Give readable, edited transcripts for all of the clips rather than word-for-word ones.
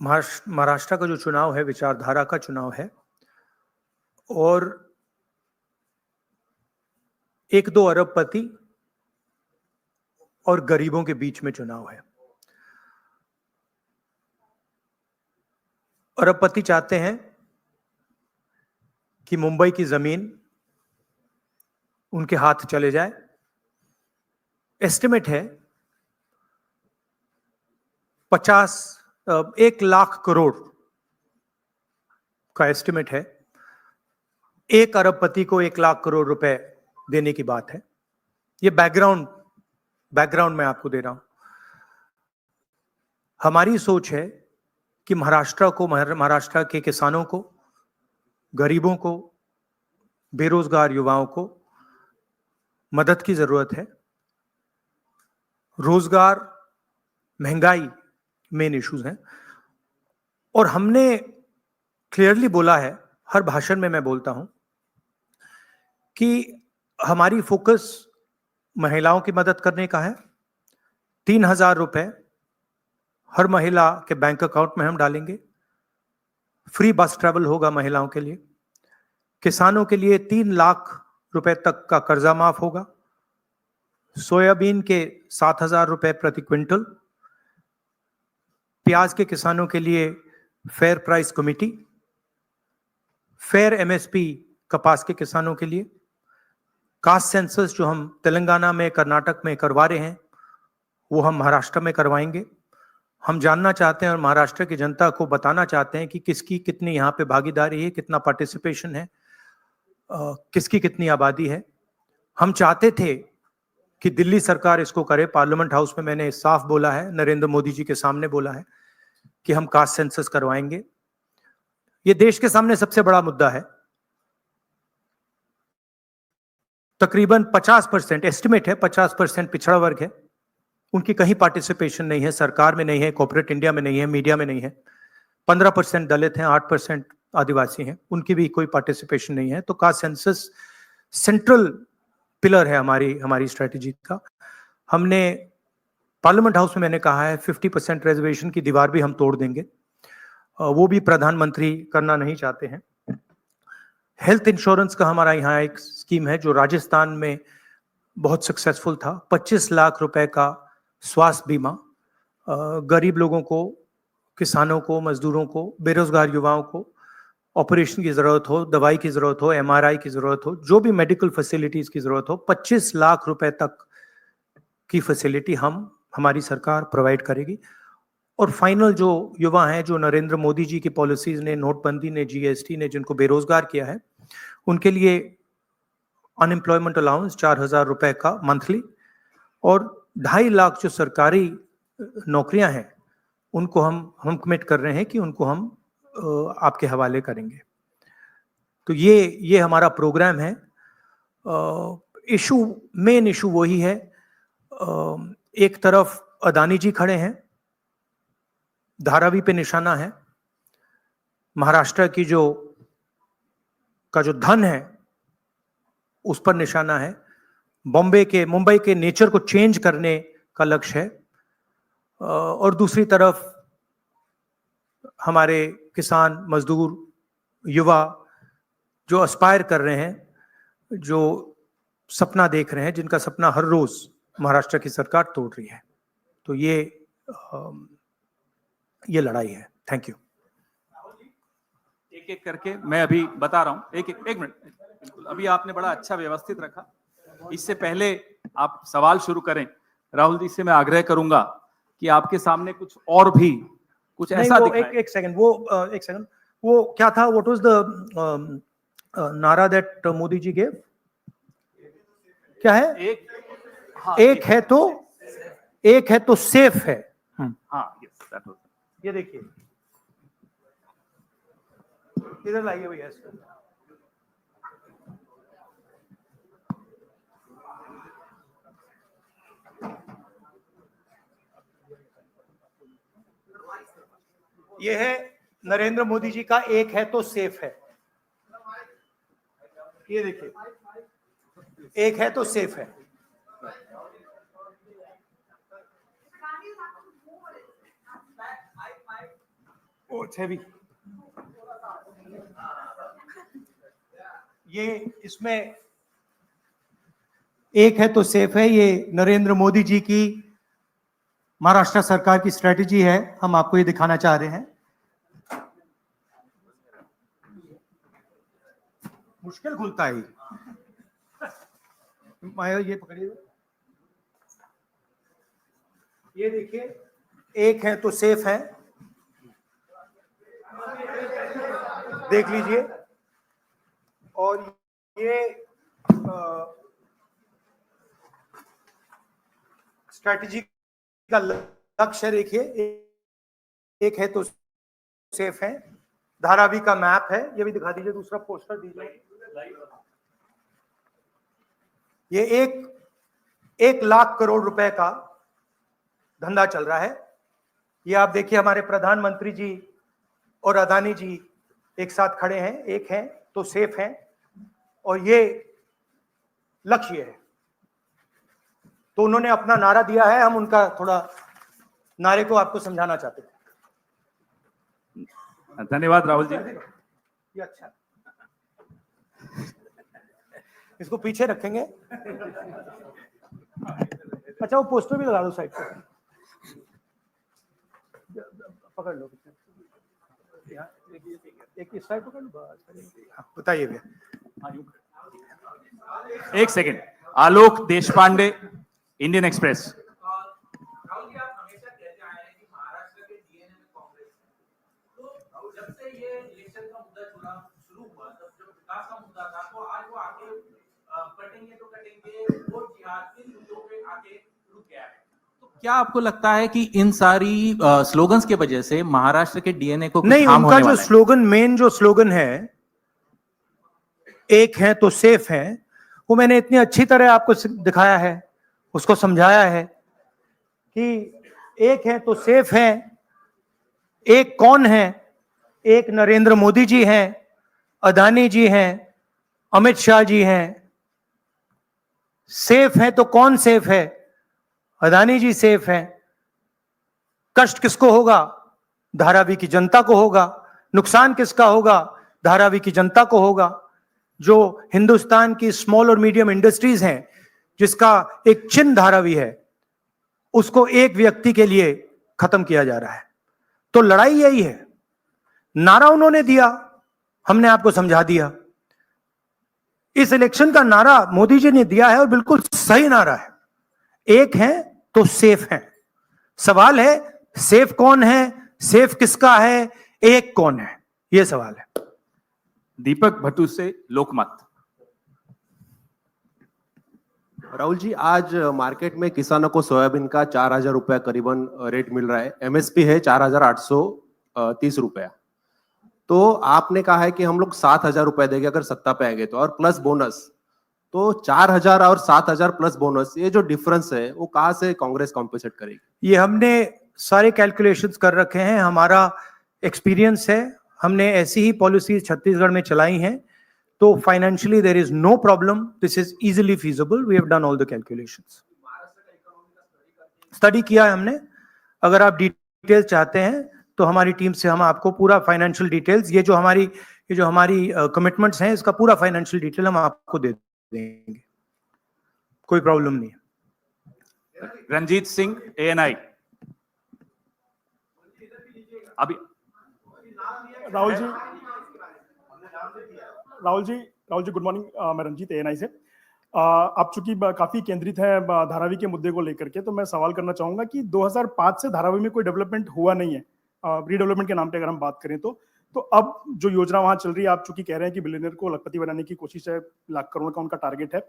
महाराष्ट्र का जो चुनाव है विचारधारा का चुनाव है और 1-2 अरबपति और गरीबों के बीच में चुनाव है। अरबपति चाहते हैं कि मुंबई की जमीन उनके हाथ चले जाए। एस्टिमेट है 1 लाख करोड़ का एस्टिमेट है। 1 अरबपति को 1 लाख करोड़ रुपए देने की बात है। ये बैकग्राउंड मैं आपको दे रहा हूं। हमारी सोच है कि महाराष्ट्र के किसानों को, गरीबों को, बेरोजगार युवाओं को मदद की जरूरत है। रोजगार, महंगाई मेन इश्यूज हैं और हमने क्लियरली बोला है, हर भाषण में मैं बोलता हूं कि हमारी फोकस महिलाओं की मदद करने का है। 3,000 रुपए हर महिला के बैंक अकाउंट में हम डालेंगे। फ्री बस ट्रैवल होगा महिलाओं के लिए। किसानों के लिए 3 लाख रुपए तक का कर्जा माफ होगा। सोयाबीन के 7,000 रुपए प्रति क्विंटल। प्याज के किसानों के लिए fair price committee. Fair MSP कपास के किसानों के लिए। कास्ट सेंसस जो हम तेलंगाना में, कर्नाटक में करवा रहे हैं, वो हम महाराष्ट्र में करवाएंगे। हम जानना चाहते हैं और महाराष्ट्र की जनता को बताना चाहते हैं कि किसकी कितनी यहाँ पे भागीदारी है, कितना पार्टिसिपेशन है, किसकी कितनी आबादी है। हम चाहते थे कि दिल्ली सरकार इसको करे। पार्लियामेंट हाउस में मैंने साफ बोला है, नरेंद्र मोदी जी के सामने बोला है कि हम कास्ट सेंसस करवाएंगे। ये देश के सामने सबसे बड़ा मुद्दा है। तकरीबन 50% एस्टिमेट है, 50% पिछड़ा वर्ग है। उनकी कहीं पार्टिसिपेशन नहीं है, सरकार में नहीं है, कॉर्पोरेट इंडिया में नहीं है, मीडिया में नहीं है। 15% दलित हैं, 8% आदिवासी हैं, उनकी भी कोई पार्टिसिपेशन नहीं है। तो कास्ट सेंसस सेंट्रल पिलर है हमारी स्ट्रेटेजी का। हमने पार्लियामेंट हाउस में मैंने कहा है 50% रिजर्वेशन की दीवार भी हम तोड़ देंगे। वो भी प्रधानमंत्री करना नहीं चाहते हैं। हेल्थ इंश्योरेंस का हमारा यहाँ एक स्कीम है जो राजस्थान में बहुत सक्सेसफुल था। 25 लाख रुपए का स्वास्थ्य बीमा गरीब लोगों को, किसानों को, मजदूरों को, बेरोजगार युवाओं को ऑपरेशन की जरूरत हो, दवाई की जरूरत हो, एमआरआई की जरूरत हो, जो भी मेडिकल फैसिलिटीज की जरूरत हो, 25 लाख रुपए तक की फैसिलिटी हमारी सरकार प्रोवाइड करेगी। और फाइनल जो युवा हैं, जो नरेंद्र मोदी जी की पॉलिसीज ने, नोटबंदी ने, जीएसटी ने जिनको बेरोजगार किया है, उनके लिए अनएम्प्लॉयमेंट अलाउंस 4,000 रुपए का मंथली और 2.5 लाख जो सरकारी नौकरियां हैं उनको हम कमिट कर रहे हैं कि उनको हम आपके हवाले करेंगे। तो ये हमारा प्रोग्राम है। मेन इशू वही है। एक तरफ अदानी जी खड़े हैं, धारावी पे निशाना है। महाराष्ट्र की जो धन है उस पर निशाना है। मुंबई के नेचर को चेंज करने का लक्ष्य है। और दूसरी तरफ हमारे किसान, मजदूर, युवा जो एस्पायर कर रहे हैं, जो सपना देख रहे हैं, जिनका सपना हर रोज महाराष्ट्र की सरकार तोड़ रही है। तो ये लड़ाई है। Thank you. एक एक करके मैं अभी बता रहा हूं। एक मिनट। बिल्कुल, अभी आपने बड़ा अच्छा व्यवस्थित रखा। इससे पहले आप सवाल शुरू करें, राहुल जी से मैं आग्रह करूंगा कि आपके सामने कुछ और भी कुछ ऐसा दिखाएं। एक सेकंड, वो क्या था? व्हाट वाज द नारा दैट मोदी जी गेव? क्या है? एक है तो सेफ है। हाँ, यस, दैट वाज। ये देखिए, इधर लाइए भैया इसको। ये है नरेंद्र मोदी जी का एक है तो सेफ है। ये देखिए, एक है तो सेफ है। it's heavy. ये इसमें एक है तो सेफ है, ये नरेंद्र मोदी जी की महाराष्ट्र सरकार की स्ट्रेटेजी है, हम आपको ये दिखाना चाह रहे हैं। मुश्किल खुलता है ये पकड़िए, ये देखिए, एक है तो सेफ है, देख लीजिए। और ये स्ट्रैटेजी का लक्ष्य देखिए, एक है तो सेफ है, धारावी का मैप है, ये भी दिखा दीजिए, दूसरा पोस्टर दीजिए। ये 1 लाख करोड़ रुपए का धंधा चल रहा है। ये आप देखिए, हमारे प्रधानमंत्री जी और अदानी जी एक साथ खड़े हैं, एक हैं तो सेफ हैं, और ये लक्ष्य है। तो उन्होंने अपना नारा दिया है, हम उनका थोड़ा नारे को आपको समझाना चाहते हैं। धन्यवाद राहुल जी। ये अच्छा, इसको पीछे रखेंगे। अच्छा, वो पोस्टर भी लगा दो साइड पे, पकड़ लो, एक इस साइड पकड़ लो, बताइए भैया। एक सेकंड, आलोक देशपांडे, इंडियन एक्सप्रेस। राहुल जी, आप हमेशा कहते आए हैं कि महाराष्ट्र के डीएनए में कांग्रेस है। तो जब से ये इलेक्शन का मुद्दा शुरू हुआ, तब जब विकास का मुद्दा था, तो आज वो आके कटेंगे तो कटेंगे, वोट जिहाद इन मुद्दों पे आके रुक गया है। तो क्या आपको लगता है कि इन सारी स्लोगन्स के वजह से महाराष्ट्र के डीएनए को नहीं, उनका जो स्लोगन, मेन जो स्लोगन है, एक है तो सेफ है, वो मैंने इतनी अच्छी तरह आपको दिखाया है, उसको समझाया है कि एक है तो सेफ है। एक कौन है? एक नरेंद्र मोदी जी हैं, अदानी जी हैं, अमित शाह जी हैं। सेफ है तो कौन सेफ है? अदानी जी सेफ हैं। कष्ट किसको होगा? धारावी की जनता को होगा। नुकसान किसका होगा? धारावी की जनता को होगा। जो हिंदुस्तान की स्मॉल और मीडियम इंडस्ट्रीज हैं, जिसका एक चिन्ह धारावी है, उसको एक व्यक्ति के लिए खत्म किया जा रहा है। तो लड़ाई यही है। नारा उन्होंने दिया, हमने आपको समझा दिया। इस इलेक्शन का नारा मोदी जी ने दिया है और बिल्कुल सही नारा है। एक है तो सेफ है। सवाल है सेफ कौन है, सेफ किसका है, एक कौन है, यह सवाल है। दीपक भट्टू से लोकमत। राहुल जी, आज मार्केट में किसानों को सोयाबीन का 4,000 रुपया करीबन रेट मिल रहा है। एमएसपी है 4,830 रुपया। तो आपने कहा है कि हम लोग 7,000 रुपए देंगे अगर सत्ता पे आएंगे तो, और प्लस बोनस। तो 4,000 और 7,000 प्लस बोनस, ये जो डिफरेंस है वो कहां से कांग्रेस कॉम्पेंसेट करेगी? ये हमने सारे कैलकुलेशंस कर रखे हैं, हमारा एक्सपीरियंस है, हमने ऐसी ही पॉलिसी छत्तीसगढ़ में चलाई हैं। तो financially there is no problem, this is easily feasible, we have done all the calculations. Study किया है हमने। अगर आप डिटेल्स चाहते हैं तो हमारी टीम से हम आपको पूरा फाइनेंशियल डिटेल्स, ये जो हमारी कमिटमेंट्स हैं, इसका पूरा फाइनेंशियल डिटेल हम आपको दे देंगे, कोई प्रॉब्लम नहीं है। रंजीत सिंह, एएनआई। अभी राहुल जी गुड मॉर्निंग। मैं रंजीत, एएनआई से। आप चूंकि काफी केंद्रित है धारावी के मुद्दे को लेकर के, तो मैं सवाल करना चाहूंगा कि 2005 से धारावी में कोई डेवलपमेंट हुआ नहीं है, रीडेवलपमेंट के नाम पे अगर हम बात करें तो अब जो योजना वहां चल रही है, आप चूंकि कह रहे हैं कि बिलियनियर को लखपति बनाने की कोशिश है, लाख करोड़ का उनका टारगेट है,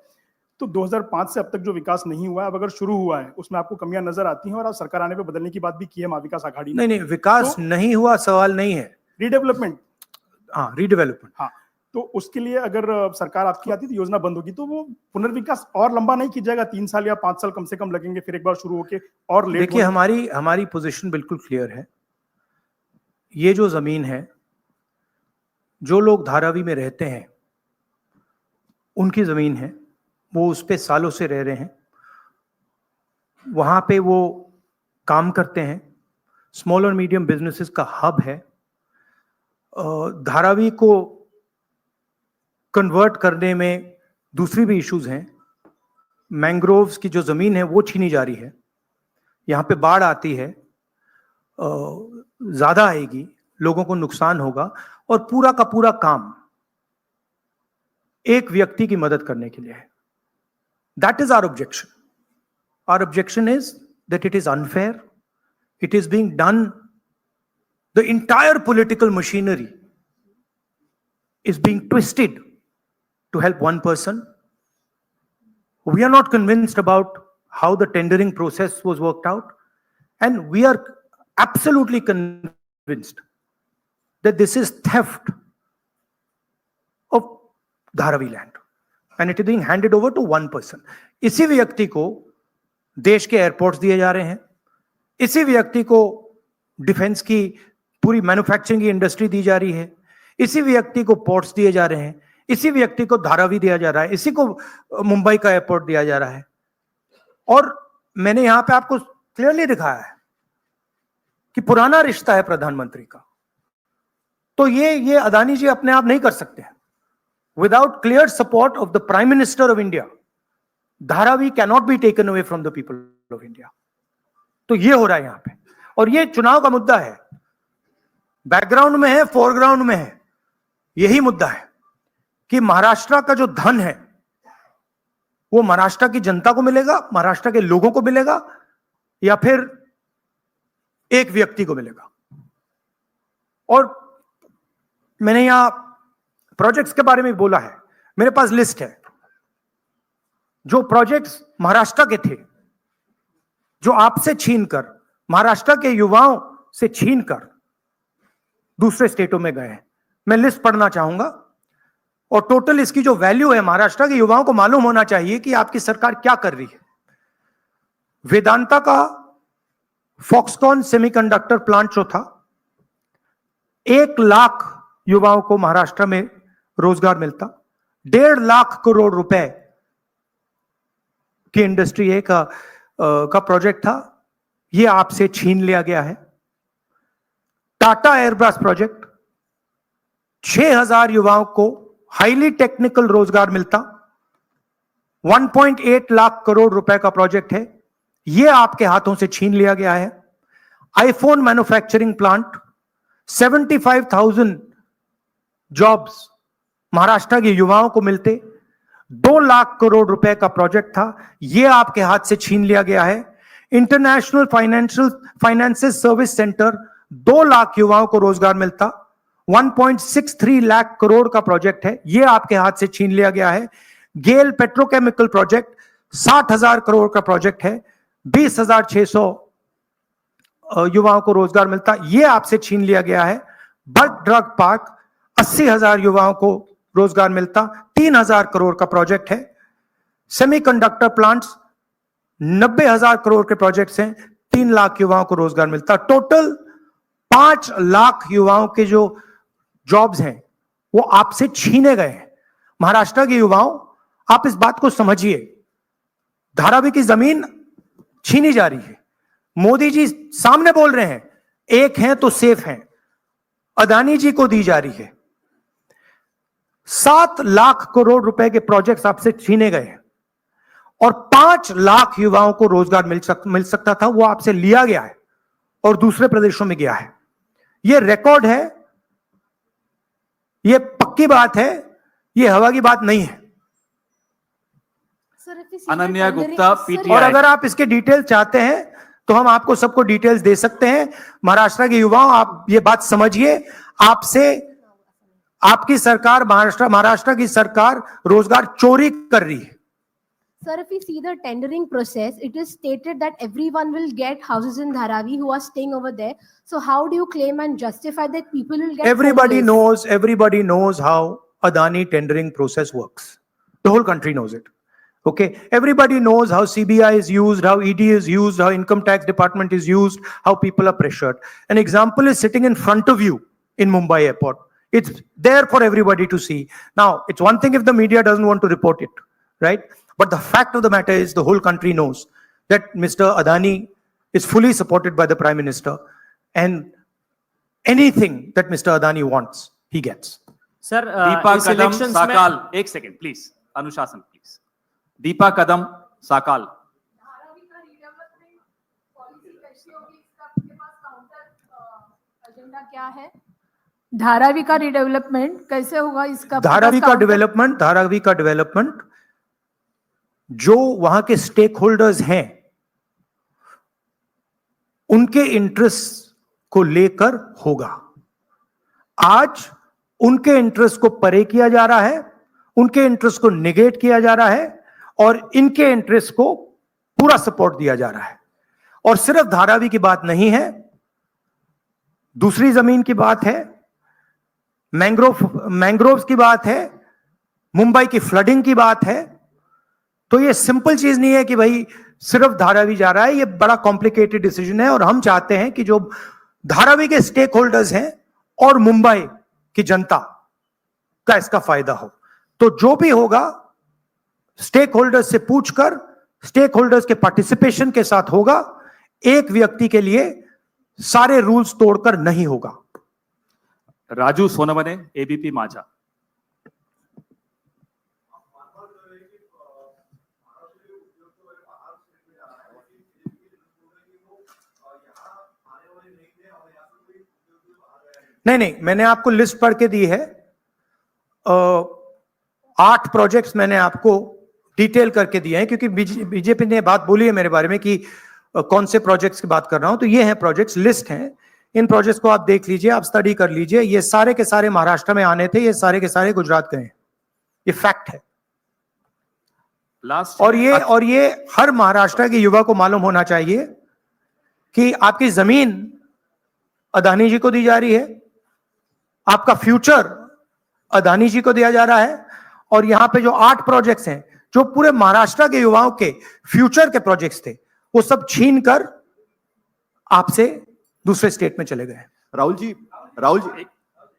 तो 2005 से अब तक जो विकास नहीं हुआ है, अब अगर शुरू हुआ है, उसमें आपको कमियां नजर आती हैं, और आप सरकार आने पे बदलने की बात भी की है महाविकास आघाड़ी ने। नहीं, विकास नहीं हुआ सवाल नहीं है, रीडेवलपमेंट। हाँ, रीडेवलपमेंट। हाँ, तो उसके लिए अगर सरकार आपकी आती तो योजना बंद होगी, तो वो पुनर्विकास और लंबा नहीं किया जाएगा? 3 साल या 5 साल कम से कम लगेंगे, फिर एक बार शुरू होके और लेट। देखिए, हमारी पोजीशन बिल्कुल क्लियर है। ये जो जमीन है, जो लोग धारावी में रहते हैं, उनकी जमीन है, वो उस पे सालों से रह रहे हैं, वहां पे वो काम करते हैं। स्मॉल और मीडियम बिजनेसेस का हब है, धारावी को कन्वर्ट करने में दूसरी भी इश्यूज हैं। मैंग्रोव्स की जो जमीन है वो छीनी जा रही है, यहाँ पे बाढ़ आती है, ज्यादा आएगी, लोगों को नुकसान होगा, और पूरा का पूरा काम एक व्यक्ति की मदद करने के लिए है। That is our objection. Our objection is that it is unfair, it is being done, the entire political machinery is being twisted to help one person. We are not convinced about how the tendering process was worked out, and we are absolutely convinced that this is theft of Dharavi land and it is being handed over to one person. इसी व्यक्ति को देश के airports दिए जा रहे हैं, इसी व्यक्ति को डिफेंस की पूरी मैन्युफैक्चरिंग की इंडस्ट्री दी जा रही है, इसी व्यक्ति को पोर्ट्स दिए जा रहे हैं, इसी व्यक्ति को धारावी दिया जा रहा है, इसी को मुंबई का एयरपोर्ट दिया जा रहा है। और मैंने यहां पे आपको क्लियरली दिखाया है कि पुराना रिश्ता है प्रधानमंत्री का। तो ये अदानी जी अपने आप नहीं कर सकते हैं। Without clear support of the prime minister of India, Dharavi cannot be taken away from the people of India. तो ये हो रहा है यहां पे, और ये चुनाव का मुद्दा है, बैकग्राउंड में है, फोरग्राउंड में है। यही मुद्दा है कि महाराष्ट्र का जो धन है वो महाराष्ट्र की जनता को मिलेगा, महाराष्ट्र के लोगों को मिलेगा, या फिर एक व्यक्ति को मिलेगा। और मैंने यहां प्रोजेक्ट्स के बारे में बोला है, मेरे पास लिस्ट है जो प्रोजेक्ट्स महाराष्ट्र के थे, जो आपसे छीनकर, महाराष्ट्र के युवाओं से छीनकर दूसरे स्टेटों में गए हैं। मैं लिस्ट पढ़ना चाहूंगा, और टोटल इसकी जो वैल्यू है, महाराष्ट्र के युवाओं को मालूम होना चाहिए कि आपकी सरकार क्या कर रही है। वेदांता का फॉक्सकॉन सेमीकंडक्टर प्लांट जो था, 1 लाख युवाओं को महाराष्ट्र में रोजगार मिलता, 1.5 लाख करोड़ रुपए की इंडस्ट्री का प्रोजेक्ट था, यह आपसे छीन लिया गया है। टाटा एयरब्रश प्रोजेक्ट, 6000 युवाओं को हाईली टेक्निकल रोजगार मिलता, 1.8 लाख करोड़ रुपए का प्रोजेक्ट है, यह आपके हाथों से छीन लिया गया है। IPhone manufacturing plant, 75,000 jobs Maharashtra के युवाओं को मिलते, 2 लाख करोड़ रुपए का प्रोजेक्ट था, यह आपके हाथ से छीन लिया गया है। International financial service centre, 2 lakh युवाओं को रोजगार मिलता, 1.63 लाख करोड़ का प्रोजेक्ट है, यह आपके हाथ से छीन लिया गया है। गेल पेट्रोकेमिकल प्रोजेक्ट, 60,000 करोड़ का प्रोजेक्ट है, 20,600 युवाओं को रोजगार मिलता, यह आपसे छीन लिया गया है। बर्थ ड्रग पार्क, 80,000 युवाओं को रोजगार मिलता, 3,000 करोड़ का प्रोजेक्ट है। सेमीकंडक्टर प्लांट्स, 90,000 करोड़ के प्रोजेक्ट्स हैं, 3 लाख युवाओं को रोजगार मिलता। टोटल 5 लाख युवाओं के जो जॉब्स हैं वो आपसे छीने गए हैं। महाराष्ट्र के युवाओं, आप इस बात को समझिए, धारावी की जमीन छीनी जा रही है। मोदी जी सामने बोल रहे हैं, एक हैं तो सेफ हैं, अदानी जी को दी जा रही है। 7 लाख करोड़ रुपए के प्रोजेक्ट्स आपसे छीने गए हैं, और 5 लाख युवाओं को रोजगार मिल सकता था, वो आपसे लिया गया है और दूसरे प्रदेशों में गया है। ये रिकॉर्ड है, ये पक्की बात है, ये हवा की बात नहीं है। अनन्या गुप्ता, और पीटीआई। अगर आप इसके डिटेल चाहते हैं तो हम आपको सबको डिटेल्स दे सकते हैं। महाराष्ट्र के युवाओं, आप ये बात समझिए, आपसे आपकी सरकार, महाराष्ट्र की सरकार रोजगार चोरी कर रही है। Sir, if we see the tendering process, it is stated that everyone will get houses in Dharavi who are staying over there. So how do you claim and justify that people will get Everybody homeless? knows how Adani tendering process works. The whole country knows it. Okay, everybody knows how CBI is used, how ED is used, how income tax department is used, how people are pressured. An example is sitting in front of you in Mumbai airport. It's there for everybody to see. Now, it's one thing if the media doesn't want to report it, right? But the fact of the matter is the whole country knows that Mr. Adani is fully supported by the Prime Minister, and anything that Mr. Adani wants, he gets. Sir Deepa इस कदम elections में साकाल, एक second please, अनुशासन please. Deepa कदम साकाल। धारावी का redevelopment policy कैसी होगी, इसका आपके पास counter agenda क्या है? धारावी का रीडेवलपमेंट कैसे होगा, इसका धारावी का डेवलपमेंट जो वहां के स्टेक होल्डर्स हैं उनके इंटरेस्ट को लेकर होगा। आज उनके इंटरेस्ट को परे किया जा रहा है, उनके इंटरेस्ट को नेगेट किया जा रहा है और इनके इंटरेस्ट को पूरा सपोर्ट दिया जा रहा है। और सिर्फ धारावी की बात नहीं है, दूसरी जमीन की बात है, मैंग्रोव्स की बात है, मुंबई की फ्लडिंग की बात है। तो ये सिंपल चीज नहीं है कि भाई सिर्फ धारावी जा रहा है, ये बड़ा कॉम्प्लिकेटेड डिसीजन है और हम चाहते हैं कि जो धारावी के स्टेक होल्डर्स हैं और मुंबई की जनता का इसका फायदा हो। तो जो भी होगा स्टेक होल्डर्स से पूछकर, स्टेक होल्डर्स के पार्टिसिपेशन के साथ होगा, एक व्यक्ति के लिए सारे रूल्स तोड़कर नहीं होगा। राजू सोनवने, एबीपी माझा। नहीं, मैंने आपको लिस्ट पढ़ के दी है। 8 प्रोजेक्ट्स मैंने आपको डिटेल करके दिए हैं, क्योंकि बीजेपी ने बात बोली है मेरे बारे में कि कौन से प्रोजेक्ट्स की बात कर रहा हूं। तो ये हैं प्रोजेक्ट्स, लिस्ट हैं। इन प्रोजेक्ट्स को आप देख लीजिए, आप स्टडी कर लीजिए। ये सारे के सारे महाराष्ट्र में आने थे, ये सारे के सारे गुजरात गए हैं, ये फैक्ट है। लास्ट और ये हर महाराष्ट्र के युवा को मालूम होना चाहिए कि आपकी जमीन अदानी जी को दी जा रही है, आपका फ्यूचर अदानी जी को दिया जा रहा है। और यहां पे जो 8 प्रोजेक्ट्स हैं जो पूरे महाराष्ट्र के युवाओं के फ्यूचर के प्रोजेक्ट्स थे, वो सब छीन कर आपसे दूसरे स्टेट में चले गए। राहुल जी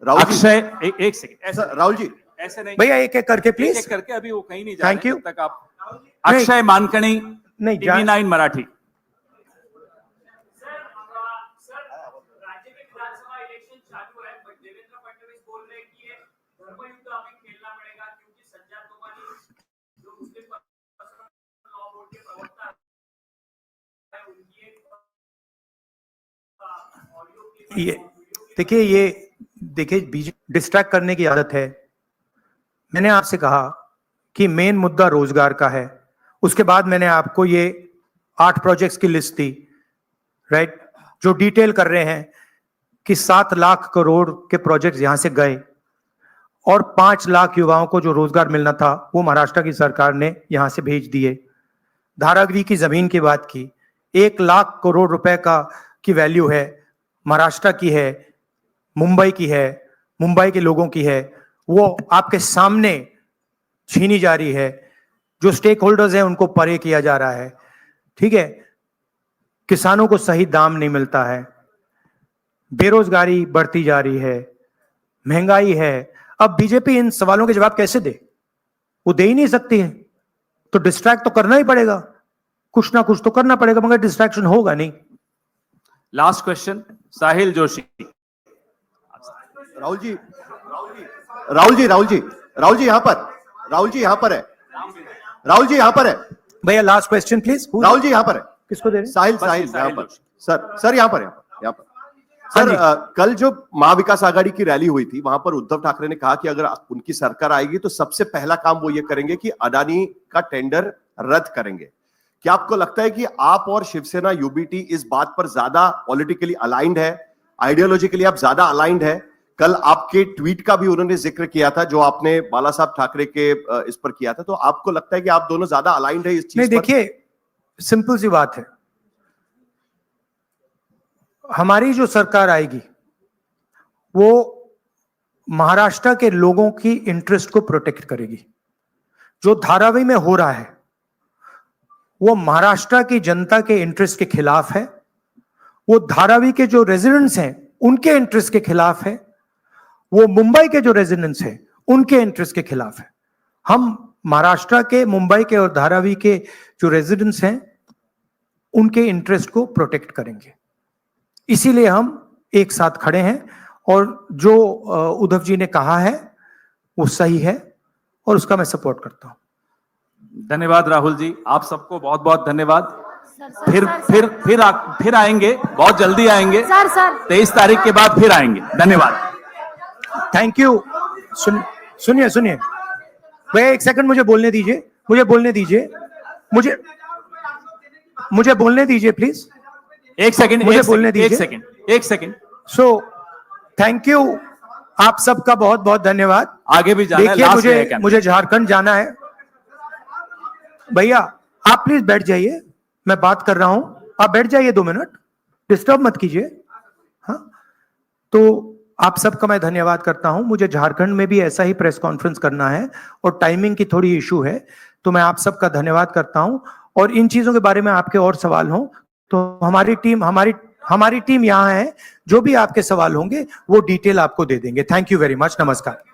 अक्षय, एक सेकंड, ऐसा राहुल जी ऐसे नहीं भैया, एक एक करके प्लीज। एक करके, अभी वो कहीं नहीं जा Thank रहे you. तब तक आप। अक्षय मानकणी, नहीं, टीवी 9 मराठी। राज्य में विधानसभा इलेक्शन चालू है, बट देवेंद्र फडणवीस बोल रहे हैं कि ये धर्मयुद्ध हमें खेलना पड़ेगा, क्योंकि संजय तोमानी जो मुस्लिम लॉ बोर्ड के प्रवक्ता है, उनकी एक ऑडियो ये देखिए बीजेपी डिस्ट्रैक्ट करने की आदत है। मैंने आपसे कहा कि मेन मुद्दा रोजगार का है, उसके बाद मैंने आपको ये 8 प्रोजेक्ट्स की लिस्ट दी, राइट, जो डिटेल कर रहे हैं कि 7 लाख करोड़ के प्रोजेक्ट्स यहां से गए और 5 लाख युवाओं को जो रोजगार मिलना था वो महाराष्ट्र की सरकार ने यहां से भेज दिए। धारावी की जमीन की बात की, 1 लाख करोड़ रुपए की वैल्यू है, महाराष्ट्र की है, मुंबई की है, मुंबई के लोगों की है, वो आपके सामने छीनी जा रही है। जो स्टेक होल्डर्स हैं उनको परे किया जा रहा है, ठीक है। किसानों को सही दाम नहीं मिलता है, बेरोजगारी बढ़ती जा रही है, महंगाई है। अब बीजेपी इन सवालों के जवाब कैसे दे? वो दे ही नहीं सकती है, तो डिस्ट्रैक्ट तो करना ही पड़ेगा, कुछ ना कुछ तो करना पड़ेगा, मगर डिस्ट्रैक्शन होगा नहीं। लास्ट क्वेश्चन, साहिल जोशी। राहुल जी यहाँ पर है। भैया last question please. Rahul ji यहाँ पर है। किसको दे रहे हैं? साहिल यहाँ पर। सर यहाँ पर सर, कल जो महाविकास आघाड़ी की रैली हुई थी, वहां पर उद्धव ठाकरे ने कहा कि अगर उनकी सरकार आएगी तो सबसे पहला काम वो ये करेंगे कि अडानी का टेंडर रद्द करेंगे। क्या आपको लगता है कि आप और शिवसेना यूबीटी इस बात पर ज्यादा पॉलिटिकली अलाइंड है, आइडियोलॉजिकली आप ज्यादा अलाइंड है? कल आपके ट्वीट का भी उन्होंने जिक्र किया था जो आपने बाला साहब ठाकरे के इस पर किया था, तो आपको लगता है कि आप दोनों ज्यादा अलाइंड है इस चीज नहीं, पर? देखिए सिंपल सी बात है, हमारी जो सरकार आएगी वो महाराष्ट्र के लोगों की इंटरेस्ट को प्रोटेक्ट करेगी। जो धारावी में हो रहा है वो महाराष्ट्र की जनता के इंटरेस्ट के खिलाफ है, वो धारावी के जो रेजिडेंट्स हैं उनके इंटरेस्ट के खिलाफ है, वो मुंबई के जो रेजिडेंट्स हैं उनके इंटरेस्ट के खिलाफ है। हम महाराष्ट्र के, मुंबई के और धारावी के जो रेजिडेंट्स हैं उनके इंटरेस्ट को प्रोटेक्ट करेंगे। इसीलिए हम एक साथ खड़े हैं और जो उद्धव जी ने कहा है वो सही है और उसका मैं सपोर्ट करता हूं। धन्यवाद राहुल जी, आप सबको बहुत बहुत धन्यवाद। सर, फिर आएंगे, बहुत जल्दी आएंगे। सर 23 तारीख के बाद फिर आएंगे। धन्यवाद। Thank you. सुनिए भैया, एक सेकंड मुझे बोलने दीजिए, मुझे बोलने दीजिए प्लीज। एक सेकंड, मुझे बोलने दीजिए। एक सेकंड। सो थैंक यू, आप सबका बहुत बहुत धन्यवाद। आगे भी जाना है, देखिए लास्ट है मुझे झारखंड जाना है। भैया आप प्लीज बैठ जाइए, मैं बात कर रहा हूं, आप बैठ जाइए 2 मिनट, डिस्टर्ब मत कीजिए। हाँ, तो आप सबका मैं धन्यवाद करता हूं। मुझे झारखंड में भी ऐसा ही प्रेस कॉन्फ्रेंस करना है और टाइमिंग की थोड़ी इशू है, तो मैं आप सबका धन्यवाद करता हूं। और इन चीजों के बारे में आपके और सवाल हो तो हमारी टीम यहाँ है, जो भी आपके सवाल होंगे वो डिटेल आपको दे देंगे। थैंक यू वेरी मच, नमस्कार।